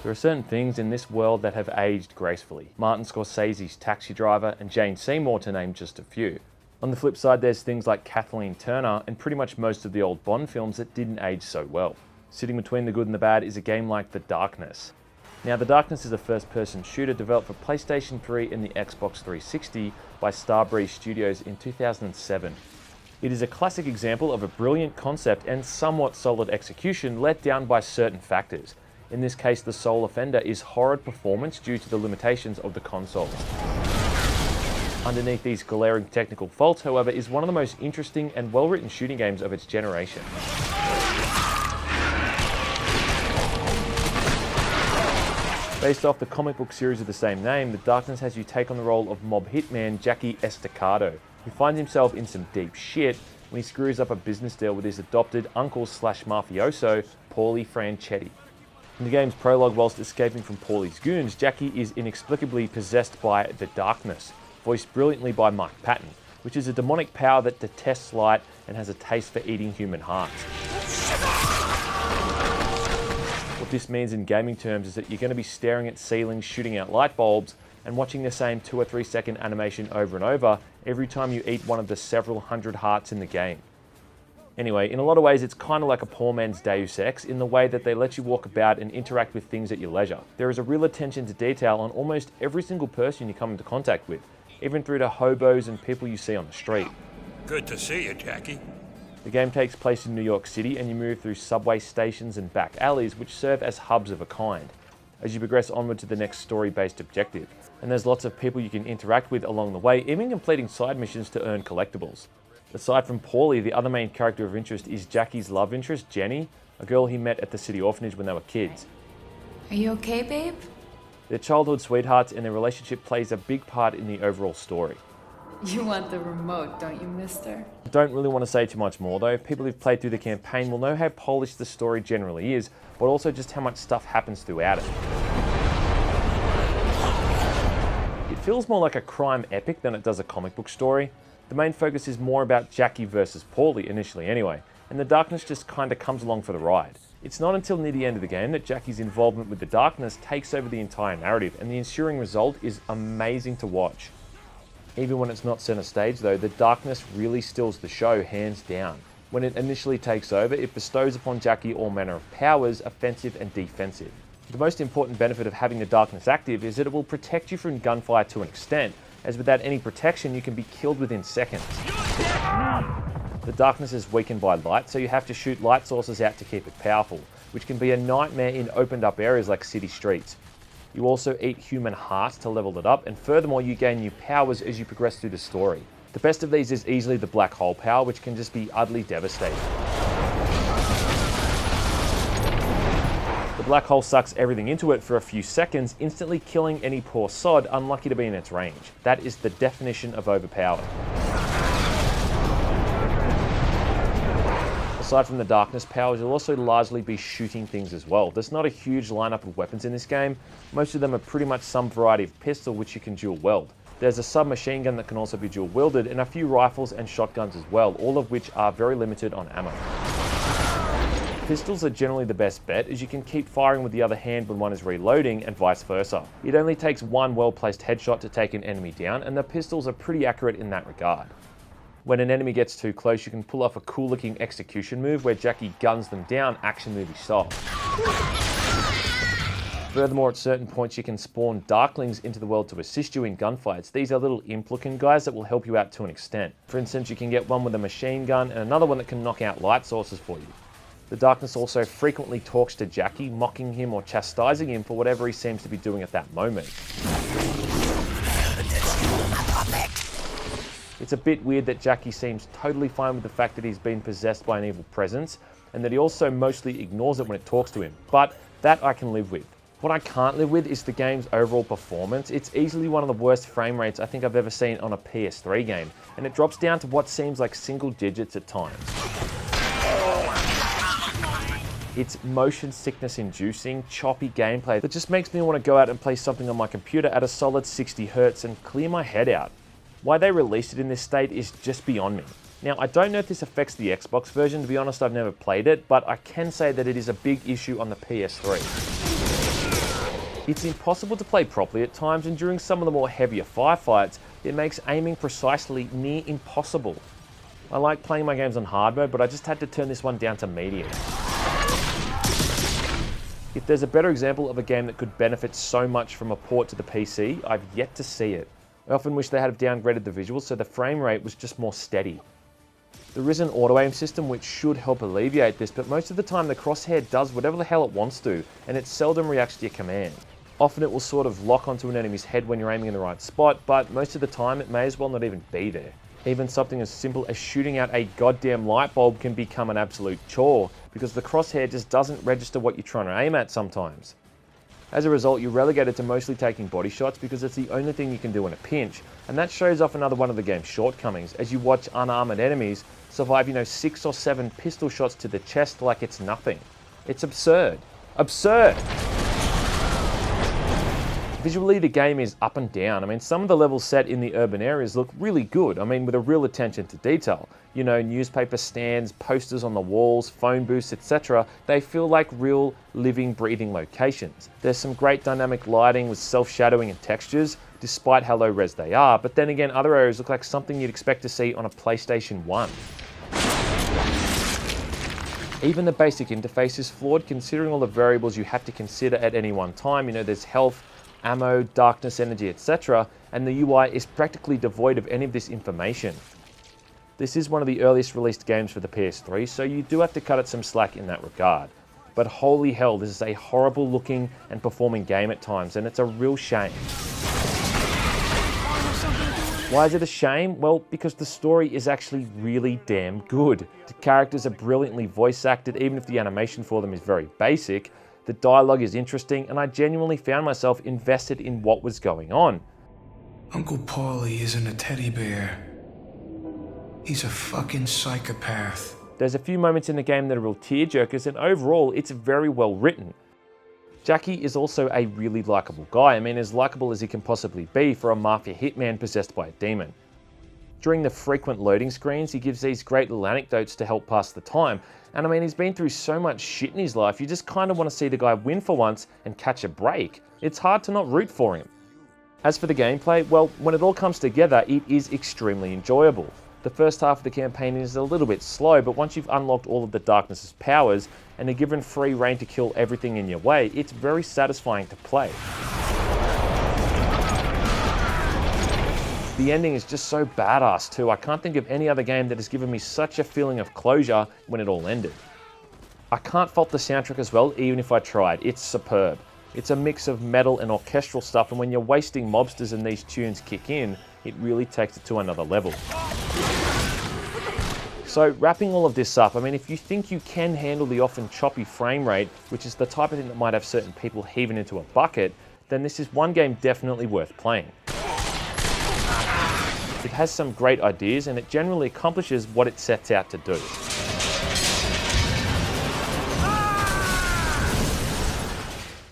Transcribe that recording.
There are certain things in this world that have aged gracefully. Martin Scorsese's Taxi Driver and Jane Seymour, to name just a few. On the flip side, there's things like Kathleen Turner and pretty much most of the old Bond films that didn't age so well. Sitting between the good and the bad is a game like The Darkness. Now, The Darkness is a first-person shooter developed for PlayStation 3 and the Xbox 360 by Starbreeze Studios in 2007. It is a classic example of a brilliant concept and somewhat solid execution let down by certain factors. In this case, the sole offender is horrid performance due to the limitations of the console. Underneath these glaring technical faults, however, is one of the most interesting and well-written shooting games of its generation. Based off the comic book series of the same name, The Darkness has you take on the role of mob hitman Jackie Estacado, who finds himself in some deep shit when he screws up a business deal with his adopted uncle/mafioso, Paulie Franchetti. In the game's prologue, whilst escaping from Paulie's goons, Jackie is inexplicably possessed by the Darkness, voiced brilliantly by Mike Patton, which is a demonic power that detests light and has a taste for eating human hearts. What this means in gaming terms is that you're going to be staring at ceilings, shooting out light bulbs, and watching the same 2 or 3 second animation over and over every time you eat one of the several hundred hearts in the game. Anyway, in a lot of ways, it's kind of like a poor man's Deus Ex in the way that they let you walk about and interact with things at your leisure. There is a real attention to detail on almost every single person you come into contact with, even through to hobos and people you see on the street. Good to see you, Jackie. The game takes place in New York City and you move through subway stations and back alleys which serve as hubs of a kind, as you progress onward to the next story-based objective. And there's lots of people you can interact with along the way, even completing side missions to earn collectibles. Aside from Paulie, the other main character of interest is Jackie's love interest, Jenny, a girl he met at the city orphanage when they were kids. Are you okay, babe? Their childhood sweethearts and their relationship plays a big part in the overall story. You want the remote, don't you, mister? I don't really want to say too much more though. People who've played through the campaign will know how polished the story generally is, but also just how much stuff happens throughout it. It feels more like a crime epic than it does a comic book story. The main focus is more about Jackie versus Paulie, initially anyway, and the Darkness just kinda comes along for the ride. It's not until near the end of the game that Jackie's involvement with the Darkness takes over the entire narrative, and the ensuing result is amazing to watch. Even when it's not center stage though, the Darkness really steals the show hands down. When it initially takes over, it bestows upon Jackie all manner of powers, offensive and defensive. The most important benefit of having the Darkness active is that it will protect you from gunfire to an extent, as without any protection you can be killed within seconds. The Darkness is weakened by light, so you have to shoot light sources out to keep it powerful, which can be a nightmare in opened up areas like city streets. You also eat human hearts to level it up, and furthermore you gain new powers as you progress through the story. The best of these is easily the black hole power, which can just be utterly devastating. The black hole sucks everything into it for a few seconds, instantly killing any poor sod unlucky to be in its range. That is the definition of overpowered. Aside from the Darkness powers, you'll also largely be shooting things as well. There's not a huge lineup of weapons in this game. Most of them are pretty much some variety of pistol which you can dual wield. There's a submachine gun that can also be dual wielded, and a few rifles and shotguns as well, all of which are very limited on ammo. Pistols are generally the best bet, as you can keep firing with the other hand when one is reloading and vice versa. It only takes one well-placed headshot to take an enemy down, and the pistols are pretty accurate in that regard. When an enemy gets too close, you can pull off a cool looking execution move where Jackie guns them down action movie style. Furthermore, at certain points you can spawn Darklings into the world to assist you in gunfights. These are little imp-looking guys that will help you out to an extent. For instance, you can get one with a machine gun and another one that can knock out light sources for you. The Darkness also frequently talks to Jackie, mocking him or chastising him for whatever he seems to be doing at that moment. It's a bit weird that Jackie seems totally fine with the fact that he's been possessed by an evil presence, and that he also mostly ignores it when it talks to him, but that I can live with. What I can't live with is the game's overall performance. It's easily one of the worst frame rates I think I've ever seen on a PS3 game, and it drops down to what seems like single digits at times. It's motion sickness inducing, choppy gameplay that just makes me want to go out and play something on my computer at a solid 60 Hz and clear my head out. Why they released it in this state is just beyond me. Now, I don't know if this affects the Xbox version, to be honest I've never played it, but I can say that it is a big issue on the PS3. It's impossible to play properly at times, and during some of the more heavier firefights, it makes aiming precisely near impossible. I like playing my games on hard mode, but I just had to turn this one down to medium. If there's a better example of a game that could benefit so much from a port to the PC, I've yet to see it. I often wish they had downgraded the visuals so the frame rate was just more steady. There is an auto-aim system which should help alleviate this, but most of the time the crosshair does whatever the hell it wants to, and it seldom reacts to your command. Often it will sort of lock onto an enemy's head when you're aiming in the right spot, but most of the time it may as well not even be there. Even something as simple as shooting out a goddamn light bulb can become an absolute chore, because the crosshair just doesn't register what you're trying to aim at sometimes. As a result, you're relegated to mostly taking body shots because it's the only thing you can do in a pinch, and that shows off another one of the game's shortcomings as you watch unarmored enemies survive, 6 or 7 pistol shots to the chest like it's nothing. It's absurd. Absurd! Visually, the game is up and down. Some of the levels set in the urban areas look really good. With a real attention to detail. Newspaper stands, posters on the walls, phone booths, etc. They feel like real, living, breathing locations. There's some great dynamic lighting with self-shadowing and textures, despite how low res they are. But then again, other areas look like something you'd expect to see on a PlayStation 1. Even the basic interface is flawed considering all the variables you have to consider at any one time. There's health, ammo, darkness, energy, etc. and the UI is practically devoid of any of this information. This is one of the earliest released games for the PS3, so you do have to cut it some slack in that regard. But holy hell, this is a horrible looking and performing game at times, and it's a real shame. Why is it a shame? Well, because the story is actually really damn good. The characters are brilliantly voice acted, even if the animation for them is very basic. The dialogue is interesting, and I genuinely found myself invested in what was going on. Uncle Paulie isn't a teddy bear. He's a fucking psychopath. There's a few moments in the game that are real tearjerkers, and overall, it's very well written. Jackie is also a really likable guy. As likable as he can possibly be for a mafia hitman possessed by a demon. During the frequent loading screens, he gives these great little anecdotes to help pass the time. And he's been through so much shit in his life, you just kind of want to see the guy win for once and catch a break. It's hard to not root for him. As for the gameplay, well, when it all comes together, it is extremely enjoyable. The first half of the campaign is a little bit slow, but once you've unlocked all of the darkness's powers and are given free reign to kill everything in your way, it's very satisfying to play. The ending is just so badass too. I can't think of any other game that has given me such a feeling of closure when it all ended. I can't fault the soundtrack as well, even if I tried. It's superb. It's a mix of metal and orchestral stuff, and when you're wasting mobsters and these tunes kick in, it really takes it to another level. So wrapping all of this up, if you think you can handle the often choppy frame rate, which is the type of thing that might have certain people heaving into a bucket, then this is one game definitely worth playing. It has some great ideas and it generally accomplishes what it sets out to do.